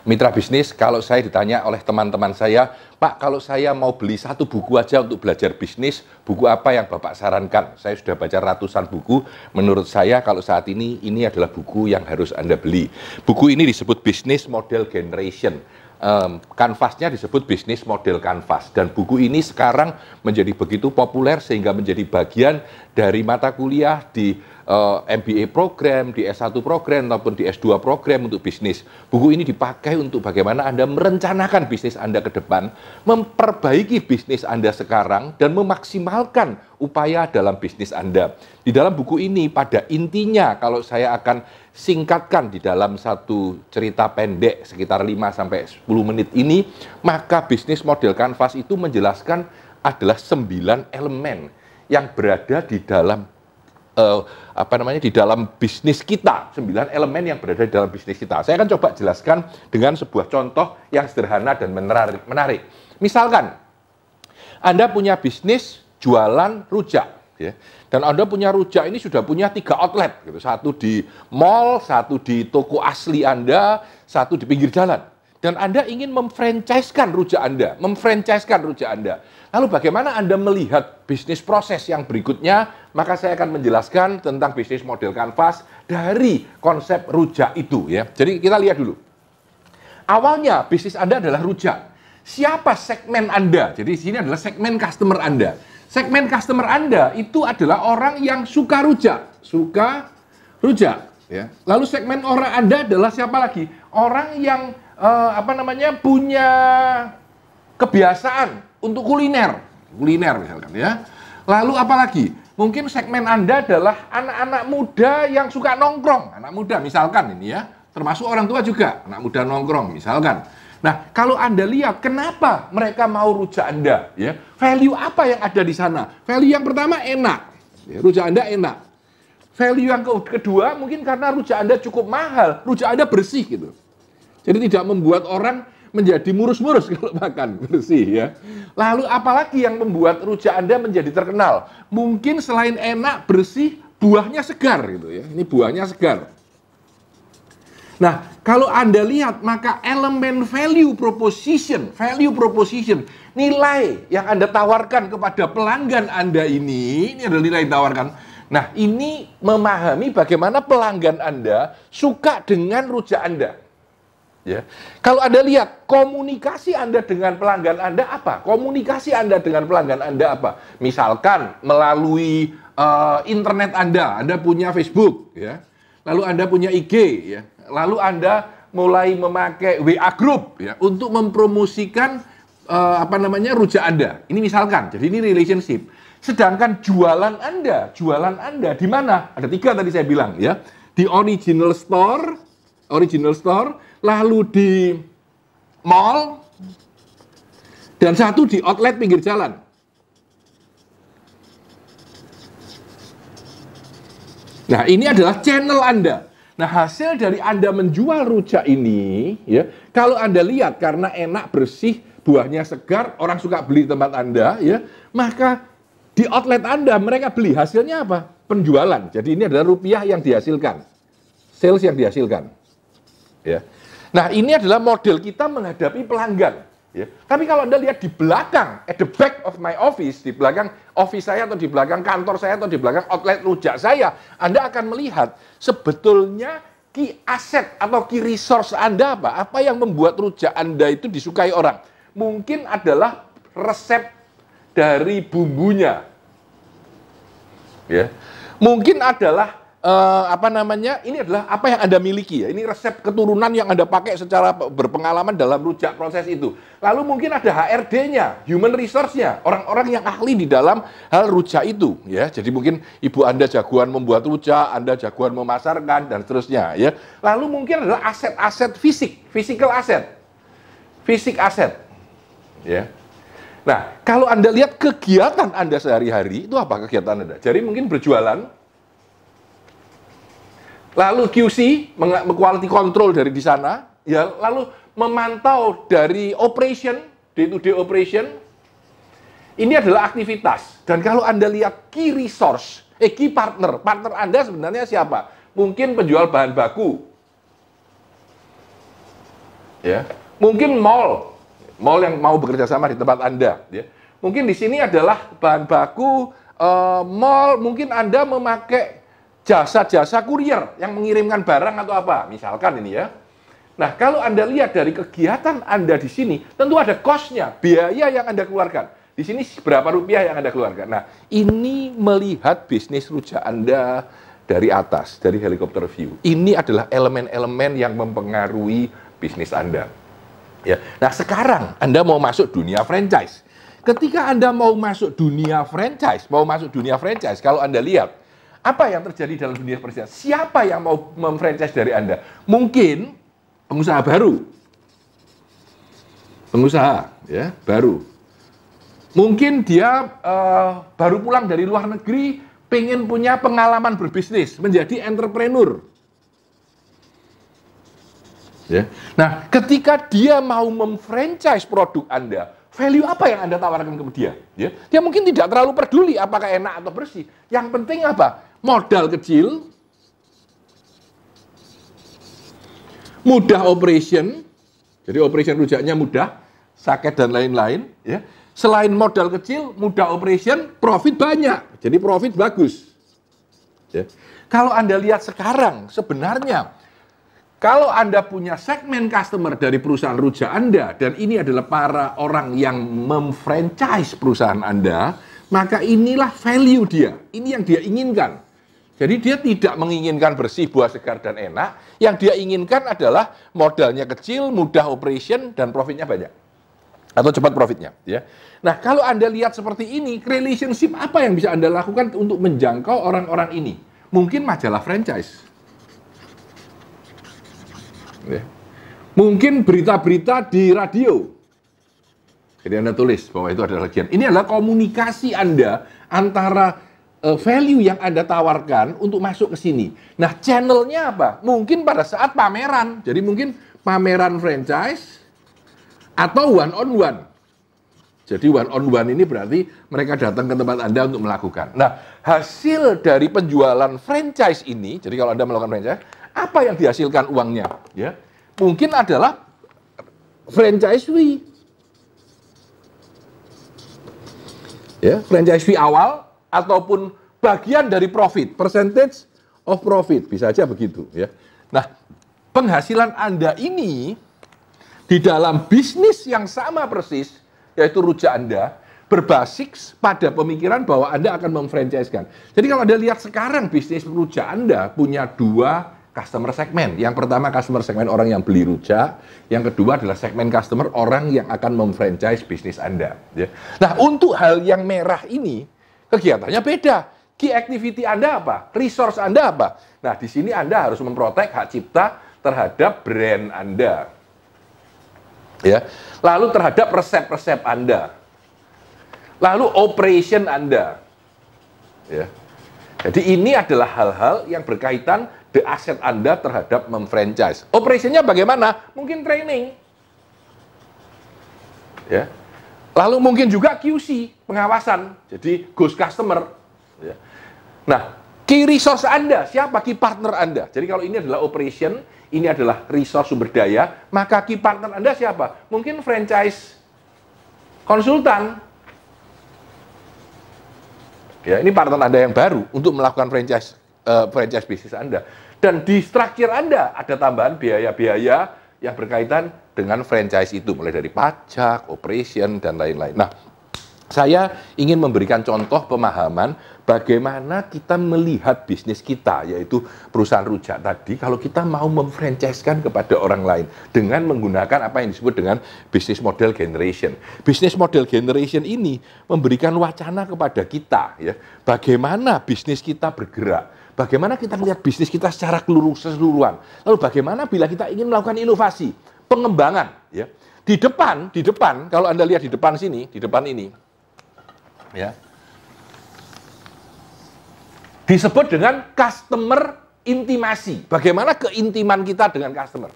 Mitra bisnis, kalau saya ditanya oleh teman-teman saya, Pak, kalau saya mau beli satu buku aja untuk belajar bisnis, buku apa yang Bapak sarankan? Saya sudah baca ratusan buku, menurut saya kalau saat ini adalah buku yang harus Anda beli. Buku ini disebut Business Model Generation. Kanvasnya disebut Business Model Canvas, dan buku ini sekarang menjadi begitu populer sehingga menjadi bagian dari mata kuliah di MBA program, di S1 program, ataupun di S2 program untuk bisnis. Buku ini dipakai untuk bagaimana Anda merencanakan bisnis Anda ke depan, memperbaiki bisnis Anda sekarang, dan memaksimalkan upaya dalam bisnis Anda. Di dalam buku ini, pada intinya, kalau saya akan singkatkan di dalam satu cerita pendek sekitar 5-10 menit ini, maka bisnis model Canvas itu menjelaskan adalah 9 elemen yang berada di dalam di dalam bisnis kita, 9 elemen yang berada di dalam bisnis kita. Saya akan coba jelaskan dengan sebuah contoh yang sederhana dan menarik. Misalkan, Anda punya bisnis jualan rujak, ya, dan Anda punya rujak ini sudah punya 3 outlet, gitu. Satu di mall, satu di toko asli Anda, satu di pinggir jalan. Dan Anda ingin memfranchise-kan rujak Anda, Lalu bagaimana Anda melihat bisnis proses yang berikutnya? Maka saya akan menjelaskan tentang bisnis model Canvas dari konsep rujak itu, ya. Jadi kita lihat dulu. Awalnya bisnis Anda adalah rujak. Siapa segmen Anda? Jadi sini adalah segmen customer Anda. Segmen customer Anda itu adalah orang yang suka rujak, ya. Lalu segmen orang Anda adalah siapa lagi? Orang yang punya kebiasaan untuk kuliner misalkan, ya. Lalu apalagi? Mungkin segmen Anda adalah anak-anak muda yang suka nongkrong, anak muda misalkan ini, ya. Termasuk orang tua juga, anak muda nongkrong misalkan. Nah, kalau Anda lihat kenapa mereka mau rujak Anda, ya. Value apa yang ada di sana? Value yang pertama enak, ya, rujak Anda enak. Value yang kedua mungkin karena rujak Anda cukup mahal, rujak Anda bersih gitu. Jadi tidak membuat orang menjadi murus-murus kalau makan, bersih, ya. Lalu apalagi yang membuat rujak Anda menjadi terkenal? Mungkin selain enak, bersih, buahnya segar gitu, ya. Ini buahnya segar. Nah, kalau Anda lihat, maka elemen value proposition, nilai yang Anda tawarkan kepada pelanggan Anda ini adalah nilai yang ditawarkan. Nah, ini memahami bagaimana pelanggan Anda suka dengan rujak Anda. Ya. Kalau Anda lihat komunikasi Anda dengan pelanggan Anda apa? Misalkan melalui internet Anda punya Facebook, ya. Lalu Anda punya IG, ya. Lalu Anda mulai memakai WA Group, ya, untuk mempromosikan rujak Anda. Ini misalkan, jadi ini relationship. Sedangkan jualan Anda di mana? Ada 3 tadi saya bilang, ya. Di original store, lalu di mall, dan satu di outlet pinggir jalan. Nah, ini adalah channel Anda. Nah, hasil dari Anda menjual rujak ini, ya, kalau Anda lihat karena enak, bersih, buahnya segar, orang suka beli tempat Anda, ya, maka di outlet Anda mereka beli. Hasilnya apa? Penjualan. Jadi ini adalah rupiah yang dihasilkan, sales yang dihasilkan, ya. Nah, ini adalah model kita menghadapi pelanggan, ya. Tapi kalau Anda lihat di belakang, at the back of my office, di belakang office saya atau di belakang kantor saya atau di belakang outlet rujak saya, Anda akan melihat sebetulnya key asset atau key resource Anda apa? Apa yang membuat rujak Anda itu disukai orang? Mungkin adalah resep dari bumbunya, ya. Mungkin adalah ini adalah apa yang Anda miliki, ya. Ini resep keturunan yang Anda pakai secara berpengalaman dalam rujak proses itu. Lalu mungkin ada HRD-nya, human resource-nya, orang-orang yang ahli di dalam hal rujak itu, ya. Jadi mungkin ibu Anda jagoan membuat rujak, Anda jagoan memasarkan, dan seterusnya, ya. Lalu mungkin adalah aset-aset physical asset, ya. Nah, kalau Anda lihat kegiatan Anda sehari-hari, itu apa kegiatan Anda? Jadi mungkin berjualan, lalu QC, quality control dari di sana, ya, lalu memantau dari operation, day-to-day operation. Ini adalah aktivitas. Dan kalau Anda lihat key resource, key partner Anda sebenarnya siapa? Mungkin penjual bahan baku, ya. Mungkin mall yang mau bekerja sama di tempat Anda, ya. Mungkin di sini adalah bahan baku mall, mungkin Anda memakai jasa-jasa kurier yang mengirimkan barang atau apa, misalkan ini ya. Nah, kalau Anda lihat dari kegiatan Anda di sini, tentu ada cost-nya, biaya yang Anda keluarkan. Di sini berapa rupiah yang Anda keluarkan. Nah, ini melihat bisnis rujak Anda dari atas, dari helikopter view. Ini adalah elemen-elemen yang mempengaruhi bisnis Anda. Ya. Nah, sekarang Anda mau masuk dunia franchise. Ketika Anda mau masuk dunia franchise, kalau Anda lihat, apa yang terjadi dalam dunia franchise? Siapa yang mau memfranchise dari Anda? Mungkin pengusaha baru, ya, baru. Mungkin dia baru pulang dari luar negeri, pengen punya pengalaman berbisnis, menjadi entrepreneur. Ya. Nah, ketika dia mau memfranchise produk Anda, value apa yang Anda tawarkan ke dia? Ya. Dia mungkin tidak terlalu peduli apakah enak atau bersih. Yang penting apa? Modal kecil, mudah operation, jadi operation rujaknya mudah, saket dan lain-lain. Ya. Selain modal kecil, mudah operation, profit banyak, jadi profit bagus. Ya. Kalau Anda lihat sekarang, sebenarnya kalau Anda punya segmen customer dari perusahaan rujak Anda, dan ini adalah para orang yang memfranchise perusahaan Anda, maka inilah value dia, ini yang dia inginkan. Jadi dia tidak menginginkan bersih, buah segar, dan enak. Yang dia inginkan adalah modalnya kecil, mudah operation, dan profitnya banyak. Atau cepat profitnya. Ya. Nah, kalau Anda lihat seperti ini, relationship apa yang bisa Anda lakukan untuk menjangkau orang-orang ini? Mungkin majalah franchise. Ya. Mungkin berita-berita di radio. Jadi Anda tulis bahwa itu adalah bagian. Ini adalah komunikasi Anda antara value yang Anda tawarkan untuk masuk ke sini. Nah, channelnya apa? Mungkin pada saat pameran. Jadi mungkin pameran franchise atau one on one. Jadi one on one ini berarti mereka datang ke tempat Anda untuk melakukan. Nah, hasil dari penjualan franchise ini, jadi kalau Anda melakukan franchise, apa yang dihasilkan uangnya? Ya, mungkin adalah franchise fee. Ya, franchise fee awal, ataupun bagian dari profit, percentage of profit, bisa aja begitu ya. Nah, penghasilan Anda ini di dalam bisnis yang sama persis, yaitu rujak Anda, berbasis pada pemikiran bahwa Anda akan memfranchise-kan. Jadi kalau Anda lihat sekarang bisnis rujak Anda punya dua customer segmen. Yang pertama customer segmen orang yang beli rujak, yang kedua adalah segmen customer orang yang akan memfranchise bisnis Anda. Ya. Nah, untuk hal yang merah ini, kegiatannya beda. Key activity Anda apa? Resource Anda apa? Nah, di sini Anda harus memprotek hak cipta terhadap brand Anda. Ya. Lalu terhadap resep-resep Anda. Lalu operation Anda. Ya. Jadi ini adalah hal-hal yang berkaitan the asset Anda terhadap memfranchise. Operationnya bagaimana? Mungkin training. Ya. Lalu mungkin juga QC, pengawasan. Jadi ghost customer. Ya. Nah, key resource Anda, siapa key partner Anda? Jadi kalau ini adalah operation, ini adalah resource sumber daya, maka key partner Anda siapa? Mungkin franchise konsultan. Ya, ini partner Anda yang baru untuk melakukan franchise bisnis Anda. Dan di struktur Anda ada tambahan biaya-biaya yang berkaitan dengan franchise itu, mulai dari pajak, operation, dan lain-lain. Nah, saya ingin memberikan contoh pemahaman bagaimana kita melihat bisnis kita, yaitu perusahaan rujak tadi, kalau kita mau memfranchise-kan kepada orang lain dengan menggunakan apa yang disebut dengan business model generation. Business model generation ini memberikan wacana kepada kita, ya, bagaimana bisnis kita bergerak, bagaimana kita melihat bisnis kita secara keseluruhan, lalu bagaimana bila kita ingin melakukan inovasi, pengembangan, ya. Di depan, kalau Anda lihat di depan sini, di depan ini, ya, disebut dengan customer intimasi. Bagaimana keintiman kita dengan customer.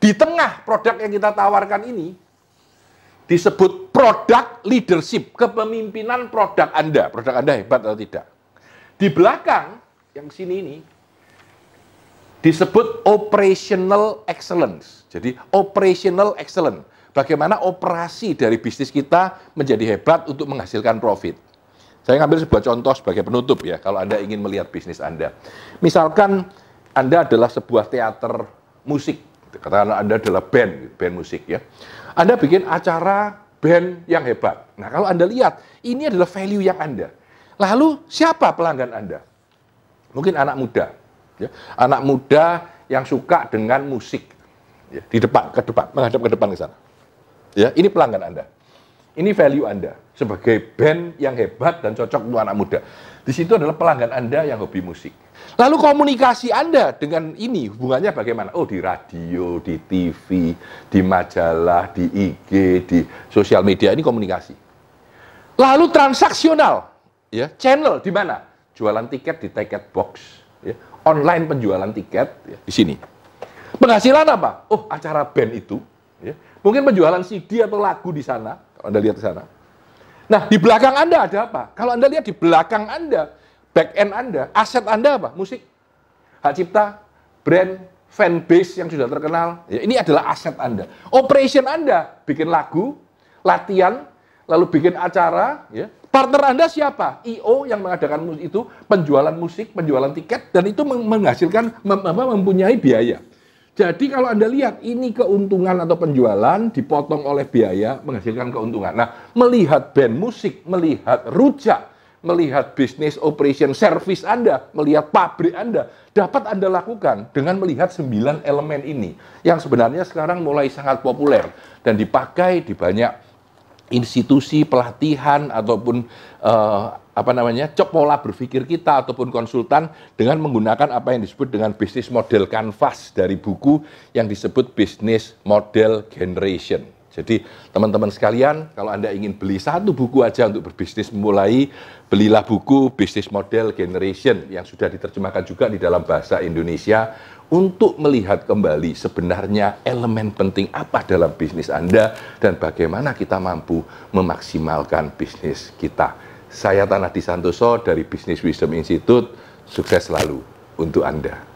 Di tengah produk yang kita tawarkan ini disebut product leadership, kepemimpinan produk Anda. Produk Anda hebat atau tidak. Di belakang yang sini ini disebut operational excellence. Jadi operational excellence, bagaimana operasi dari bisnis kita menjadi hebat untuk menghasilkan profit. Saya ngambil sebuah contoh sebagai penutup ya, kalau Anda ingin melihat bisnis Anda. Misalkan Anda adalah sebuah teater musik, katakanlah Anda adalah band musik ya. Anda bikin acara band yang hebat. Nah, kalau Anda lihat, ini adalah value yang Anda. Lalu, siapa pelanggan Anda? Mungkin anak muda. Ya. Anak muda yang suka dengan musik. Ya, di depan, ke depan, menghadap ke depan ke sana. Ya, ini pelanggan Anda. Ini value Anda sebagai band yang hebat dan cocok untuk anak muda. Di situ adalah pelanggan Anda yang hobi musik. Lalu komunikasi Anda dengan ini hubungannya bagaimana? Oh, di radio, di TV, di majalah, di IG, di sosial media, ini komunikasi. Lalu transaksional, ya, channel di mana? Jualan tiket di tiket box, ya. Online penjualan tiket ya, di sini. Penghasilan apa? Oh, acara band itu, ya. Mungkin penjualan CD atau lagu di sana. Kalau Anda lihat ke sana. Nah, di belakang Anda ada apa? Kalau Anda lihat di belakang Anda, back end Anda, aset Anda apa? Musik, hak cipta, brand, fan base yang sudah terkenal. Ya, ini adalah aset Anda. Operation Anda, bikin lagu, latihan, lalu bikin acara. Ya. Partner Anda siapa? I.O. yang mengadakan itu, penjualan musik, penjualan tiket, dan itu menghasilkan, mempunyai biaya. Jadi kalau Anda lihat, ini keuntungan atau penjualan dipotong oleh biaya, menghasilkan keuntungan. Nah, melihat band musik, melihat rujak, melihat bisnis operation service Anda, melihat pabrik Anda, dapat Anda lakukan dengan melihat 9 elemen ini, yang sebenarnya sekarang mulai sangat populer dan dipakai di banyak institusi pelatihan ataupun pola berpikir kita ataupun konsultan dengan menggunakan apa yang disebut dengan bisnis model canvas dari buku yang disebut Business Model Generation. Jadi teman-teman sekalian, kalau Anda ingin beli satu buku aja untuk berbisnis memulai, belilah buku Business Model Generation yang sudah diterjemahkan juga di dalam bahasa Indonesia untuk melihat kembali sebenarnya elemen penting apa dalam bisnis Anda dan bagaimana kita mampu memaksimalkan bisnis kita. Saya Tanah Di Santoso dari Business Wisdom Institute, sukses selalu untuk Anda.